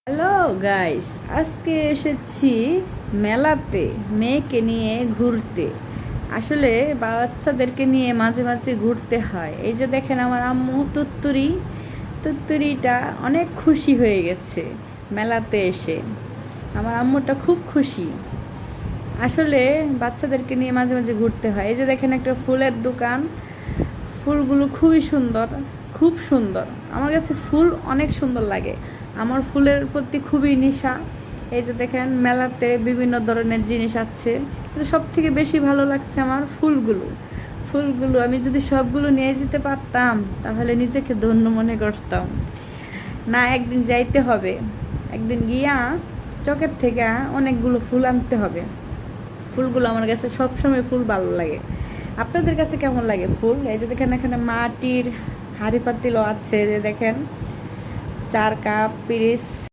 Hello guys, আজকে এসেছি মেলাতে মেয়েকে নিয়ে ঘুরতে। আসলে বাচ্চাদেরকে নিয়ে মাঝে মাঝে ঘুরতে হয়। এই যে দেখেন আমার আম্মু তুত্তুরিটা অনেক খুশি হয়ে গেছে মেলাতে এসে। আমার আম্মুটা খুব খুশি। আসলে বাচ্চাদেরকে নিয়ে মাঝে মাঝে ঘুরতে হয়। এই যে দেখেন একটা ফুলের দোকান, ফুলগুলো খুবই সুন্দর, খুব সুন্দর। আমার কাছে ফুল অনেক সুন্দর লাগে, আমার ফুলের প্রতি খুবই নেশা। এই যে দেখেন মেলাতে বিভিন্ন ধরনের জিনিস আছে, কিন্তু সব থেকে বেশি ভালো লাগছে আমার ফুলগুলো আমি যদি সবগুলো নিয়ে যেতে পারতাম তাহলে নিজেকে ধন্য মনে করতাম। না, একদিন যাইতে হবে, একদিন গিয়া চকের থেকে অনেকগুলো ফুল আনতে হবে। ফুলগুলো আমার কাছে সবসময় ফুল ভালো লাগে। আপনাদের কাছে কেমন লাগে ফুল? এই যে দেখেন এখানে মাটির হাঁড়ি পাতিলও আছে, যে দেখেন 4 কাপ পিরিচ